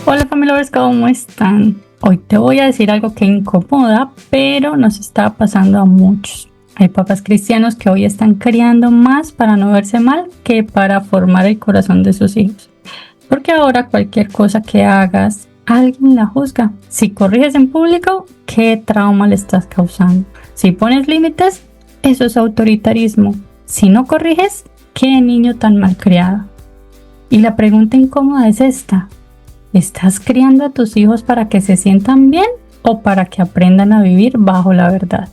Hola familiares, ¿cómo están? Hoy te voy a decir algo que incomoda, pero nos está pasando a muchos. Hay papás cristianos que hoy están criando más para no verse mal que para formar el corazón de sus hijos. Porque ahora cualquier cosa que hagas, alguien la juzga. Si corriges en público, ¿qué trauma le estás causando? Si pones límites, eso es autoritarismo. Si no corriges, ¿qué niño tan malcriado? Y la pregunta incómoda es esta. ¿Estás criando a tus hijos para que se sientan bien o para que aprendan a vivir bajo la verdad?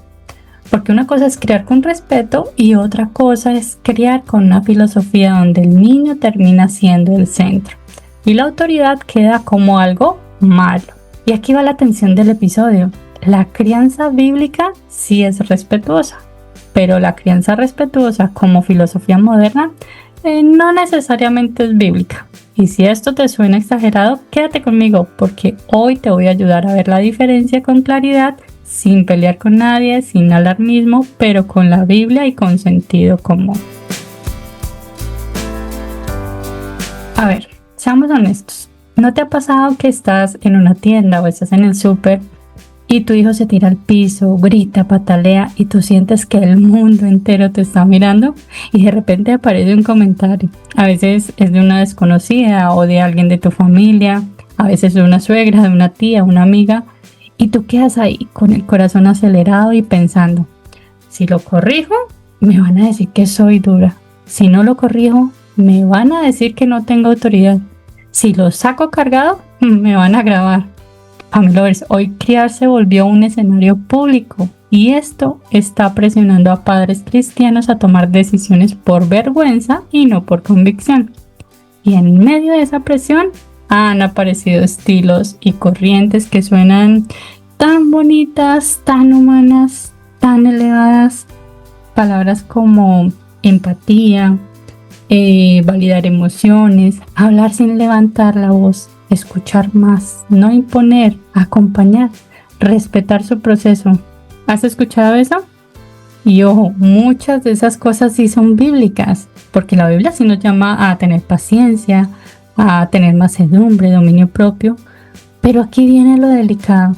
Porque una cosa es criar con respeto y otra cosa es criar con una filosofía donde el niño termina siendo el centro y la autoridad queda como algo malo. Y aquí va la atención del episodio. La crianza bíblica sí es respetuosa, pero la crianza respetuosa como filosofía moderna no necesariamente es bíblica. Y si esto te suena exagerado, quédate conmigo porque hoy te voy a ayudar a ver la diferencia con claridad, sin pelear con nadie, sin alarmismo, pero con la Biblia y con sentido común. A ver, seamos honestos. ¿No te ha pasado que estás en una tienda o estás en el súper y tu hijo se tira al piso, grita, patalea y tú sientes que el mundo entero te está mirando y de repente aparece un comentario? A veces es de una desconocida o de alguien de tu familia, a veces de una suegra, de una tía, una amiga, y tú quedas ahí con el corazón acelerado y pensando, si lo corrijo, me van a decir que soy dura. Si no lo corrijo, me van a decir que no tengo autoridad. Si lo saco cargado, me van a grabar. Familiares, hoy criar se volvió un escenario público y esto está presionando a padres cristianos a tomar decisiones por vergüenza y no por convicción. Y en medio de esa presión han aparecido estilos y corrientes que suenan tan bonitas, tan humanas, tan elevadas. Palabras como empatía, validar emociones, hablar sin levantar la voz, escuchar más, no imponer, acompañar, respetar su proceso. ¿Has escuchado eso? Y ojo, muchas de esas cosas sí son bíblicas, porque la Biblia sí nos llama a tener paciencia, a tener mansedumbre, dominio propio. Pero aquí viene lo delicado.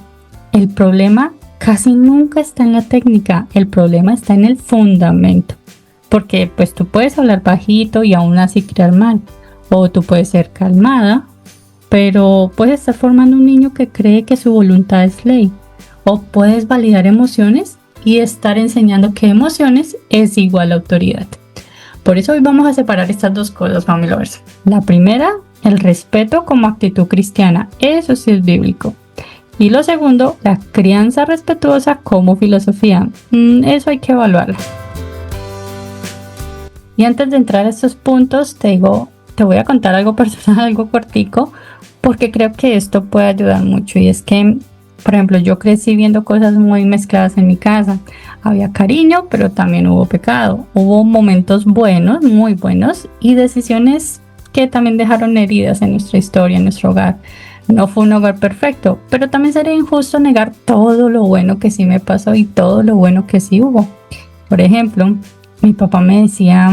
El problema casi nunca está en la técnica, el problema está en el fundamento. Porque pues tú puedes hablar bajito y aún así criar mal, o tú puedes ser calmada, pero puedes estar formando un niño que cree que su voluntad es ley. O puedes validar emociones y estar enseñando que emociones es igual a autoridad. Por eso hoy vamos a separar estas dos cosas, family lovers. La primera, el respeto como actitud cristiana. Eso sí es bíblico. Y lo segundo, la crianza respetuosa como filosofía. Eso hay que evaluarla. Y antes de entrar a estos puntos, te voy a contar algo personal, algo cortico, porque creo que esto puede ayudar mucho. Y es que, por ejemplo, yo crecí viendo cosas muy mezcladas en mi casa. Había cariño, pero también hubo pecado. Hubo momentos buenos, muy buenos, y decisiones que también dejaron heridas en nuestra historia, en nuestro hogar. No fue un hogar perfecto, pero también sería injusto negar todo lo bueno que sí me pasó y todo lo bueno que sí hubo. Por ejemplo, mi papá me decía,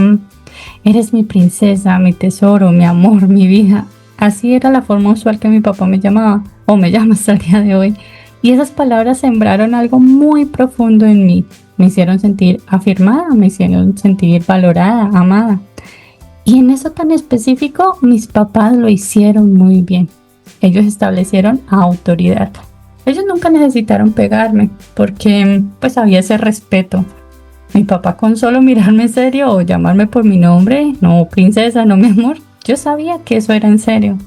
eres mi princesa, mi tesoro, mi amor, mi vida. Así era la forma usual que mi papá me llamaba, o me llama hasta el día de hoy. Y esas palabras sembraron algo muy profundo en mí. Me hicieron sentir afirmada, me hicieron sentir valorada, amada. Y en eso tan específico, mis papás lo hicieron muy bien. Ellos establecieron autoridad. Ellos nunca necesitaron pegarme, porque pues había ese respeto. Mi papá con solo mirarme en serio o llamarme por mi nombre, no princesa, no mi amor, yo sabía que eso era en serio.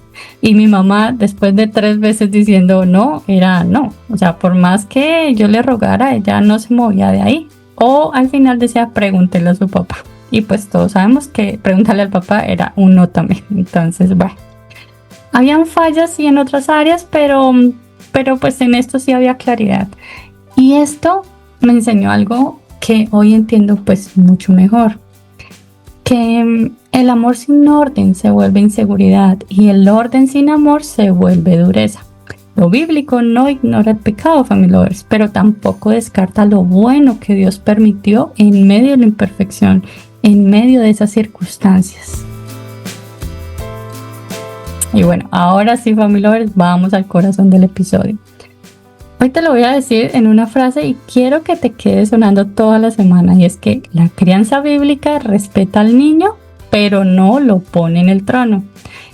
Y mi mamá, después de 3 veces diciendo no, era no. O sea, por más que yo le rogara, ella no se movía de ahí. O al final decía, pregúntele a su papá. Y pues todos sabemos que preguntarle al papá era un no también. Entonces, bueno. Habían fallas y en otras áreas, pero pues en esto sí había claridad. Y esto me enseñó algo que hoy entiendo pues mucho mejor. Que el amor sin orden se vuelve inseguridad y el orden sin amor se vuelve dureza. Lo bíblico no ignora el pecado, family lovers, pero tampoco descarta lo bueno que Dios permitió en medio de la imperfección, en medio de esas circunstancias. Y bueno, ahora sí, Family Lovers, vamos al corazón del episodio. Hoy te lo voy a decir en una frase y quiero que te quede sonando toda la semana, y es que la crianza bíblica respeta al niño, pero no lo pone en el trono.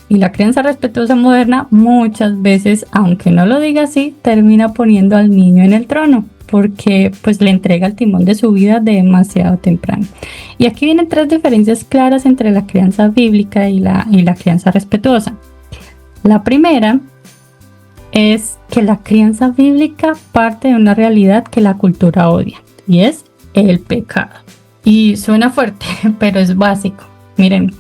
Y la crianza respetuosa moderna muchas veces, aunque no lo diga así, termina poniendo al niño en el trono, porque pues le entrega el timón de su vida demasiado temprano. Y aquí vienen 3 diferencias claras entre la crianza bíblica y la crianza respetuosa. La primera es que la crianza bíblica parte de una realidad que la cultura odia, y es el pecado. Y suena fuerte, pero es básico. Miren,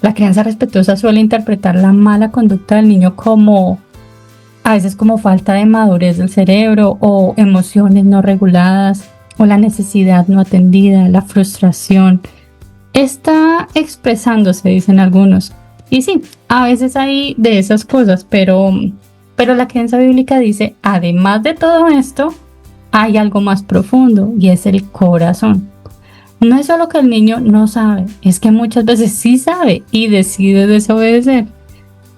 la crianza respetuosa suele interpretar la mala conducta del niño como, a veces como falta de madurez del cerebro, o emociones no reguladas, o la necesidad no atendida, la frustración. Está expresándose, dicen algunos. Y sí, a veces hay de esas cosas, pero la crianza bíblica dice, además de todo esto, hay algo más profundo, y es el corazón. No es solo que el niño no sabe, es que muchas veces sí sabe y decide desobedecer.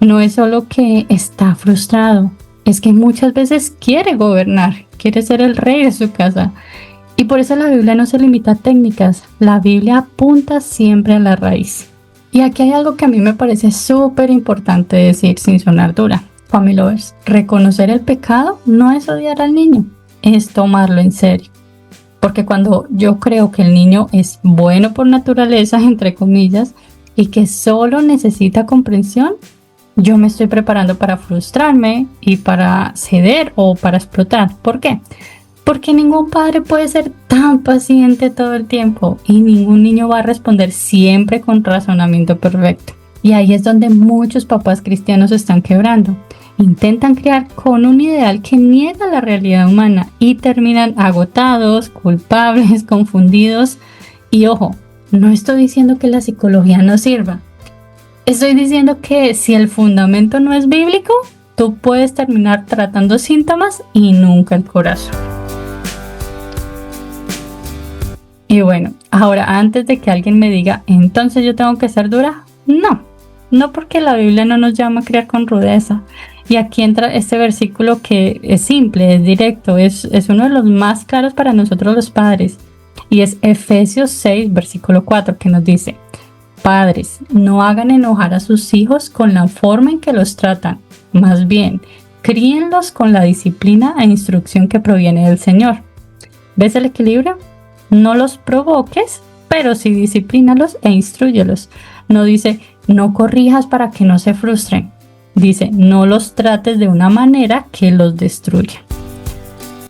No es solo que está frustrado, es que muchas veces quiere gobernar, quiere ser el rey de su casa. Y por eso la Biblia no se limita a técnicas, la Biblia apunta siempre a la raíz. Y aquí hay algo que a mí me parece súper importante decir sin sonar dura. Family Lovers, reconocer el pecado no es odiar al niño, es tomarlo en serio. Porque cuando yo creo que el niño es bueno por naturaleza, entre comillas, y que solo necesita comprensión, yo me estoy preparando para frustrarme y para ceder o para explotar. ¿Por qué? Porque ningún padre puede ser tan paciente todo el tiempo y ningún niño va a responder siempre con razonamiento perfecto. Y ahí es donde muchos papás cristianos están quebrando. Intentan crear con un ideal que niega la realidad humana y terminan agotados, culpables, confundidos. Y ojo, no estoy diciendo que la psicología no sirva. Estoy diciendo que si el fundamento no es bíblico, tú puedes terminar tratando síntomas y nunca el corazón. Y bueno, ahora antes de que alguien me diga, entonces yo tengo que ser dura, no porque la Biblia no nos llama a criar con rudeza. Y aquí entra este versículo que es simple, es directo, es uno de los más claros para nosotros los padres. Y es Efesios 6, versículo 4, que nos dice, padres, no hagan enojar a sus hijos con la forma en que los tratan. Más bien, críenlos con la disciplina e instrucción que proviene del Señor. ¿Ves el equilibrio? No los provoques, pero sí disciplínalos e instrúyelos. No dice, no corrijas para que no se frustren. Dice, no los trates de una manera que los destruya.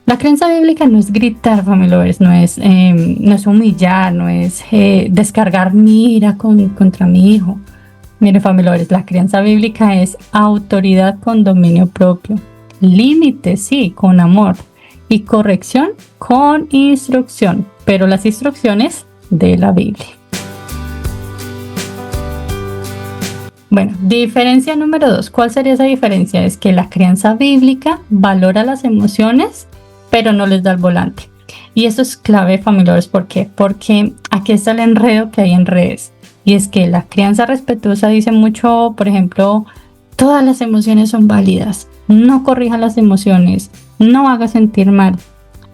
La crianza bíblica no es gritar, Family Lovers, no es humillar, no es descargar mi ira contra mi hijo. Mire, Family Lovers, la crianza bíblica es autoridad con dominio propio, límites, sí, con amor, y corrección con instrucción, pero las instrucciones de la Biblia. Bueno, diferencia número 2. ¿Cuál sería esa diferencia? Es que la crianza bíblica valora las emociones, pero no les da el volante. Y eso es clave, familiares. ¿Por qué? Porque aquí está el enredo que hay en redes. Y es que la crianza respetuosa dice mucho, por ejemplo, todas las emociones son válidas. No corrija las emociones. No haga sentir mal.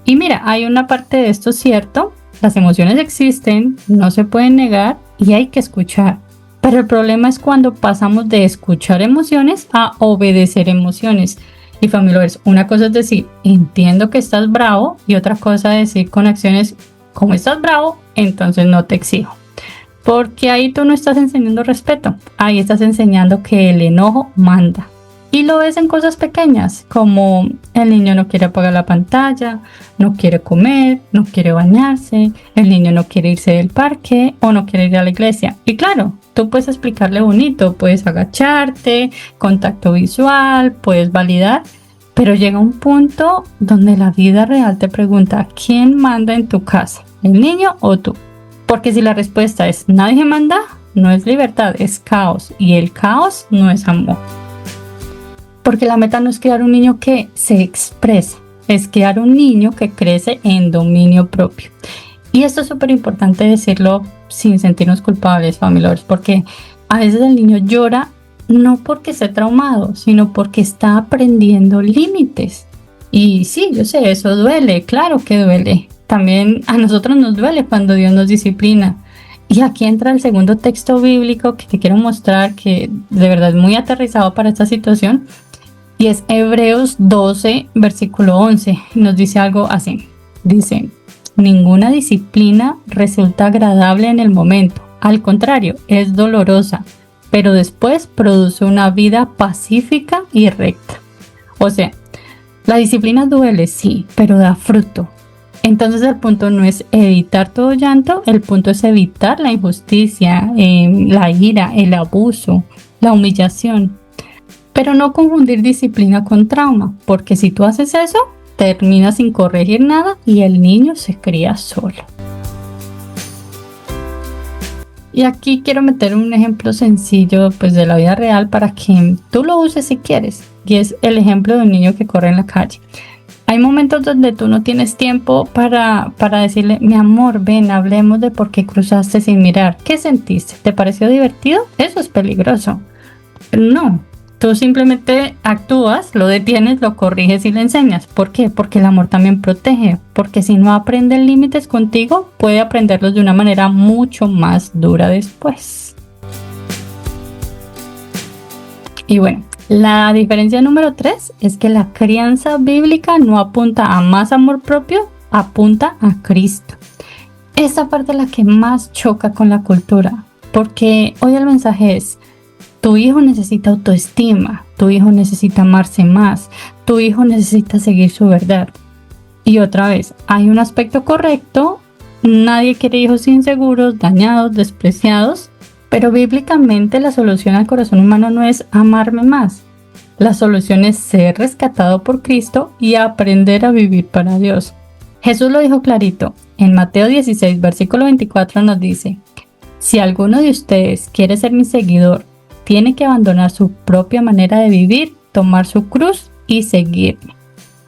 Y mira, hay una parte de esto cierto. Las emociones existen, no se pueden negar y hay que escuchar. Pero el problema es cuando pasamos de escuchar emociones a obedecer emociones. Y familiares, una cosa es decir, entiendo que estás bravo, y otra cosa es decir con acciones, como estás bravo, entonces no te exijo. Porque ahí tú no estás enseñando respeto, ahí estás enseñando que el enojo manda. Y lo ves en cosas pequeñas, como el niño no quiere apagar la pantalla, no quiere comer, no quiere bañarse, el niño no quiere irse del parque o no quiere ir a la iglesia. Y claro, tú puedes explicarle bonito, puedes agacharte, contacto visual, puedes validar, pero llega un punto donde la vida real te pregunta, ¿quién manda en tu casa? ¿El niño o tú? Porque si la respuesta es nadie manda, no es libertad, es caos. Y el caos no es amor. Porque la meta no es crear un niño que se expresa, es crear un niño que crece en dominio propio. Y esto es súper importante decirlo sin sentirnos culpables, familiares, porque a veces el niño llora no porque esté traumado, sino porque está aprendiendo límites. Y sí, yo sé, eso duele, claro que duele. También a nosotros nos duele cuando Dios nos disciplina. Y aquí entra el segundo texto bíblico que te quiero mostrar, que de verdad es muy aterrizado para esta situación, y es Hebreos 12, versículo 11. Nos dice algo así. Dice: ninguna disciplina resulta agradable en el momento. Al contrario, es dolorosa, pero después produce una vida pacífica y recta. O sea, la disciplina duele, sí, pero da fruto. Entonces el punto no es evitar todo llanto, el punto es evitar la injusticia, la ira, el abuso, la humillación. Pero no confundir disciplina con trauma, porque si tú haces eso, terminas sin corregir nada y el niño se cría solo. Y aquí quiero meter un ejemplo sencillo pues de la vida real para que tú lo uses si quieres. Y es el ejemplo de un niño que corre en la calle. Hay momentos donde tú no tienes tiempo para decirle: mi amor, ven, hablemos de por qué cruzaste sin mirar. ¿Qué sentiste? ¿Te pareció divertido? Eso es peligroso. No, tú simplemente actúas, lo detienes, lo corriges y le enseñas. ¿Por qué? Porque el amor también protege. Porque si no aprende límites contigo, puede aprenderlos de una manera mucho más dura después. Y bueno, la diferencia número 3 es que la crianza bíblica no apunta a más amor propio, apunta a Cristo. Esta parte es la que más choca con la cultura, porque hoy el mensaje es: tu hijo necesita autoestima, tu hijo necesita amarse más, tu hijo necesita seguir su verdad. Y otra vez, hay un aspecto correcto, nadie quiere hijos inseguros, dañados, despreciados, pero bíblicamente la solución al corazón humano no es amarme más. La solución es ser rescatado por Cristo y aprender a vivir para Dios. Jesús lo dijo clarito. En Mateo 16, versículo 24 nos dice: si alguno de ustedes quiere ser mi seguidor, tiene que abandonar su propia manera de vivir, tomar su cruz y seguirme.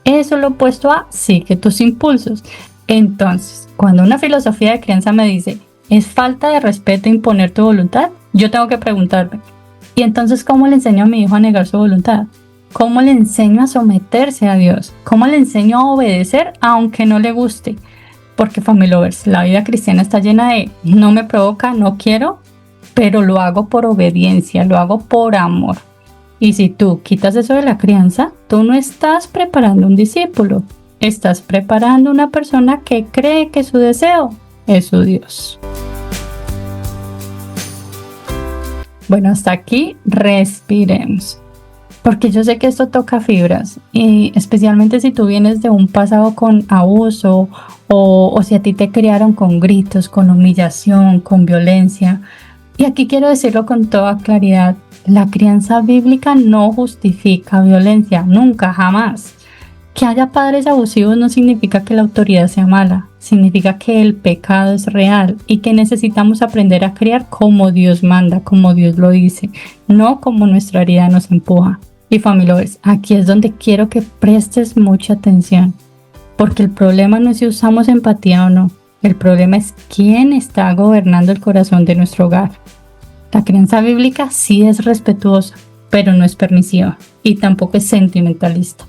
Eso es lo opuesto a sigue tus impulsos. Entonces, cuando una filosofía de crianza me dice: ¿es falta de respeto imponer tu voluntad?, yo tengo que preguntarme: ¿y entonces cómo le enseño a mi hijo a negar su voluntad? ¿Cómo le enseño a someterse a Dios? ¿Cómo le enseño a obedecer aunque no le guste? Porque, family lovers, la vida cristiana está llena de no me provoca, no quiero, pero lo hago por obediencia, lo hago por amor. Y si tú quitas eso de la crianza, tú no estás preparando un discípulo, estás preparando una persona que cree que su deseo es su Dios. Bueno, hasta aquí respiremos, porque yo sé que esto toca fibras, y especialmente si tú vienes de un pasado con abuso o si a ti te criaron con gritos, con humillación, con violencia. Y aquí quiero decirlo con toda claridad: la crianza bíblica no justifica violencia, nunca, jamás. Que haya padres abusivos no significa que la autoridad sea mala, significa que el pecado es real y que necesitamos aprender a criar como Dios manda, como Dios lo dice, no como nuestra herida nos empuja. Y family lovers, aquí es donde quiero que prestes mucha atención, porque el problema no es si usamos empatía o no, el problema es quién está gobernando el corazón de nuestro hogar. La crianza bíblica sí es respetuosa, pero no es permisiva y tampoco es sentimentalista.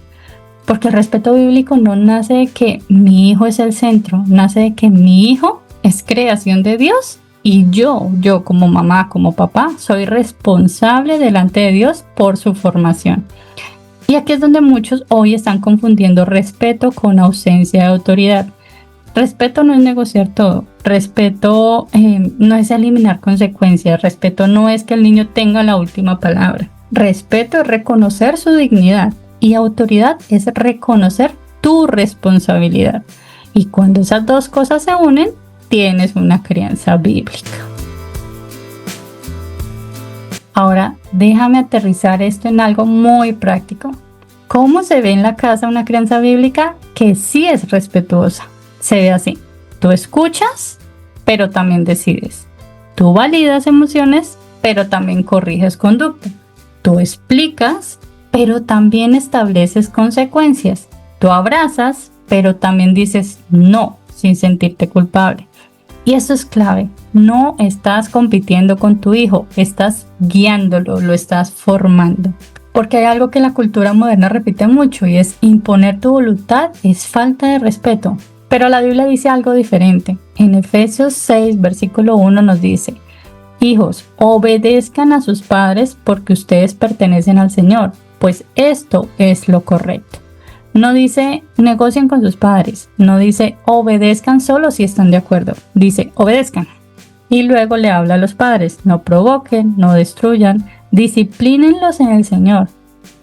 Porque el respeto bíblico no nace de que mi hijo es el centro, nace de que mi hijo es creación de Dios y yo como mamá, como papá, soy responsable delante de Dios por su formación. Y aquí es donde muchos hoy están confundiendo respeto con ausencia de autoridad. Respeto no es negociar todo, respeto no es eliminar consecuencias, respeto no es que el niño tenga la última palabra. Respeto es reconocer su dignidad. Y autoridad es reconocer tu responsabilidad. Y cuando esas dos cosas se unen, tienes una crianza bíblica. Ahora, déjame aterrizar esto en algo muy práctico. ¿Cómo se ve en la casa una crianza bíblica que sí es respetuosa? Se ve así: tú escuchas, pero también decides. Tú validas emociones, pero también corriges conducta. Tú explicas, pero también estableces consecuencias. Tú abrazas, pero también dices no sin sentirte culpable. Y eso es clave. No estás compitiendo con tu hijo, estás guiándolo, lo estás formando. Porque hay algo que la cultura moderna repite mucho y es imponer tu voluntad es falta de respeto. Pero la Biblia dice algo diferente. En Efesios 6, versículo 1 nos dice: hijos, obedezcan a sus padres porque ustedes pertenecen al Señor, pues esto es lo correcto. No dice negocien con sus padres, no dice obedezcan solo si están de acuerdo, dice obedezcan. Y luego le habla a los padres: no provoquen, no destruyan, disciplínenlos en el Señor.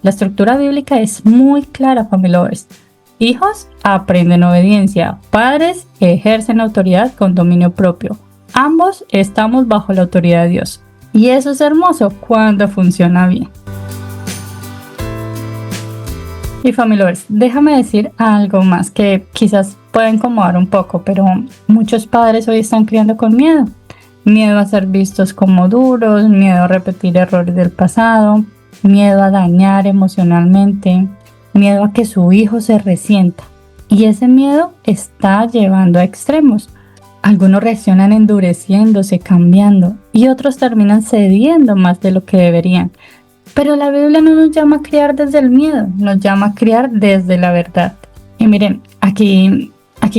La estructura bíblica es muy clara, family lovers. Hijos aprenden obediencia, padres ejercen autoridad con dominio propio. Ambos estamos bajo la autoridad de Dios. Y eso es hermoso cuando funciona bien. Y family lovers, déjame decir algo más que quizás pueda incomodar un poco, pero muchos padres hoy están criando con miedo. Miedo a ser vistos como duros, miedo a repetir errores del pasado, miedo a dañar emocionalmente, miedo a que su hijo se resienta. Y ese miedo está llevando a extremos. Algunos reaccionan endureciéndose, cambiando, y otros terminan cediendo más de lo que deberían. Pero la Biblia no nos llama a criar desde el miedo, nos llama a criar desde la verdad. Y miren, aquí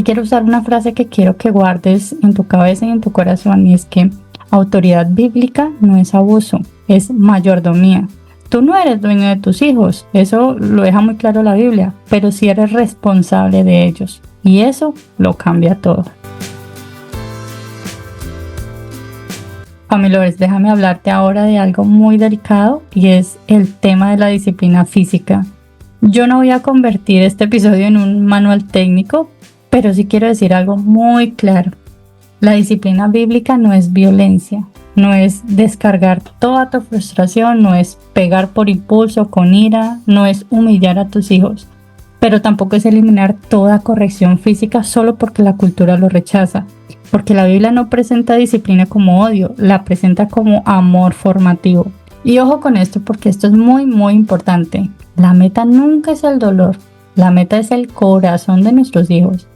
quiero usar una frase que quiero que guardes en tu cabeza y en tu corazón, y es que autoridad bíblica no es abuso, es mayordomía. Tú no eres dueño de tus hijos, eso lo deja muy claro la Biblia, pero sí eres responsable de ellos, y eso lo cambia todo. Family lovers, déjame hablarte ahora de algo muy delicado y es el tema de la disciplina física. Yo no voy a convertir este episodio en un manual técnico, pero sí quiero decir algo muy claro. La disciplina bíblica no es violencia, no es descargar toda tu frustración, no es pegar por impulso, con ira, no es humillar a tus hijos, pero tampoco es eliminar toda corrección física solo porque la cultura lo rechaza. Porque la Biblia no presenta disciplina como odio, la presenta como amor formativo. Y ojo con esto, porque esto es muy muy importante. La meta nunca es el dolor, la meta es el corazón de nuestros hijos.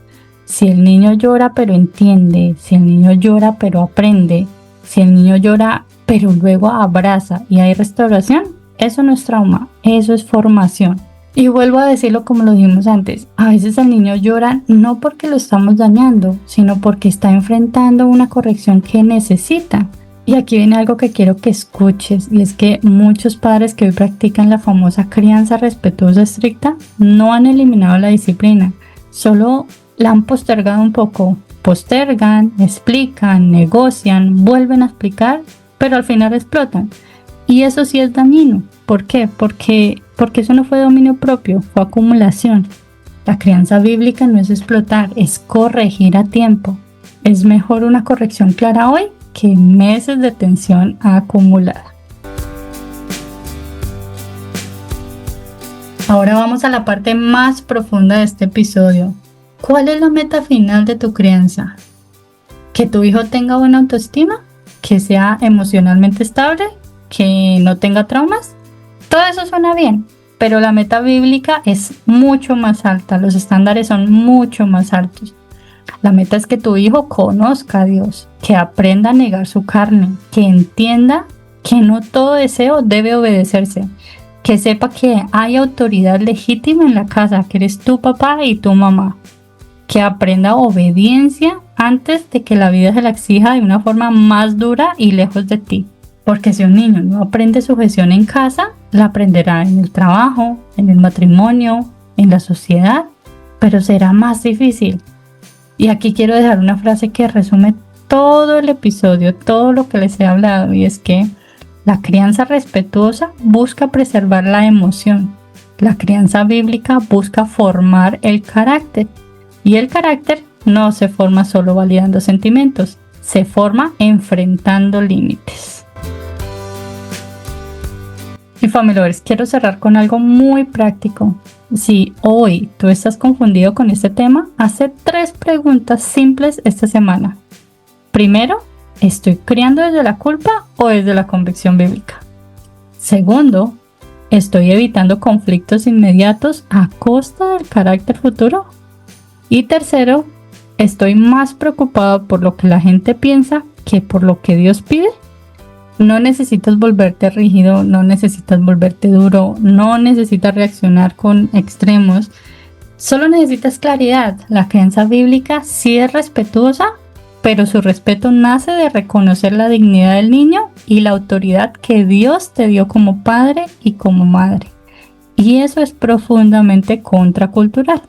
Si el niño llora pero entiende, si el niño llora pero aprende, si el niño llora pero luego abraza y hay restauración, eso no es trauma, eso es formación. Y vuelvo a decirlo como lo dijimos antes, a veces el niño llora no porque lo estamos dañando, sino porque está enfrentando una corrección que necesita. Y aquí viene algo que quiero que escuches, y es que muchos padres que hoy practican la famosa crianza respetuosa estricta no han eliminado la disciplina, solo la han postergado un poco. Postergan, explican, negocian, vuelven a explicar, pero al final explotan. Y eso sí es dañino. ¿Por qué? Porque eso no fue dominio propio, fue acumulación. La crianza bíblica no es explotar, es corregir a tiempo. Es mejor una corrección clara hoy que meses de tensión acumulada. Ahora vamos a la parte más profunda de este episodio. ¿Cuál es la meta final de tu crianza? ¿Que tu hijo tenga buena autoestima? ¿Que sea emocionalmente estable? ¿Que no tenga traumas? Todo eso suena bien, pero la meta bíblica es mucho más alta, los estándares son mucho más altos. La meta es que tu hijo conozca a Dios, que aprenda a negar su carne, que entienda que no todo deseo debe obedecerse, que sepa que hay autoridad legítima en la casa, que eres tu papá y tu mamá, que aprenda obediencia antes de que la vida se la exija de una forma más dura y lejos de ti. Porque si un niño no aprende sujeción en casa, la aprenderá en el trabajo, en el matrimonio, en la sociedad, pero será más difícil. Y aquí quiero dejar una frase que resume todo el episodio, todo lo que les he hablado, y es que la crianza respetuosa busca preservar la emoción. La crianza bíblica busca formar el carácter. Y el carácter no se forma solo validando sentimientos, se forma enfrentando límites. Y family lovers, quiero cerrar con algo muy práctico. Si hoy tú estás confundido con este tema, hazte 3 preguntas simples esta semana. Primero, ¿estoy criando desde la culpa o desde la convicción bíblica? Segundo, ¿estoy evitando conflictos inmediatos a costa del carácter futuro? Y tercero, estoy más preocupado por lo que la gente piensa que por lo que Dios pide. No necesitas volverte rígido, no necesitas volverte duro, no necesitas reaccionar con extremos. Solo necesitas claridad. La crianza bíblica sí es respetuosa, pero su respeto nace de reconocer la dignidad del niño y la autoridad que Dios te dio como padre y como madre. Y eso es profundamente contracultural.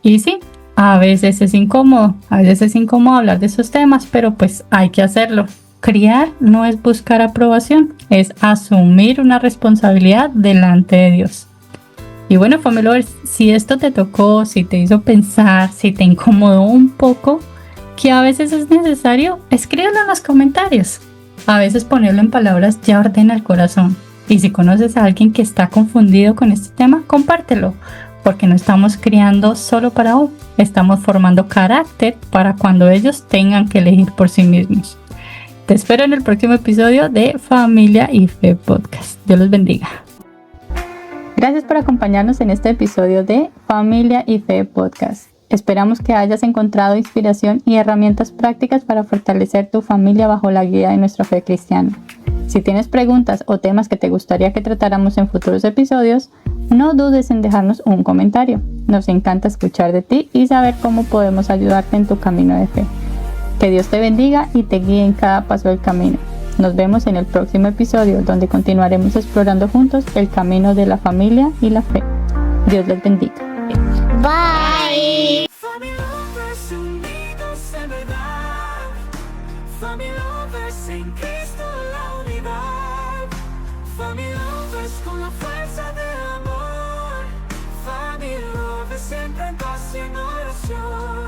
Y sí, a veces es incómodo hablar de esos temas, pero pues hay que hacerlo. Criar no es buscar aprobación, es asumir una responsabilidad delante de Dios. Y bueno, Family Lovers, si esto te tocó, si te hizo pensar, si te incomodó un poco, que a veces es necesario, escríbelo en los comentarios. A veces ponerlo en palabras ya ordena el corazón. Y si conoces a alguien que está confundido con este tema, compártelo, porque no estamos criando solo para hoy, estamos formando carácter para cuando ellos tengan que elegir por sí mismos. Te espero en el próximo episodio de Familia y Fe Podcast. Dios los bendiga. Gracias por acompañarnos en este episodio de Familia y Fe Podcast. Esperamos que hayas encontrado inspiración y herramientas prácticas para fortalecer tu familia bajo la guía de nuestra fe cristiana. Si tienes preguntas o temas que te gustaría que tratáramos en futuros episodios, no dudes en dejarnos un comentario. Nos encanta escuchar de ti y saber cómo podemos ayudarte en tu camino de fe. Que Dios te bendiga y te guíe en cada paso del camino. Nos vemos en el próximo episodio, donde continuaremos explorando juntos el camino de la familia y la fe. Dios les bendiga. Bye. Con la fuerza del amor, Family Lovers siempre en paz y en oración.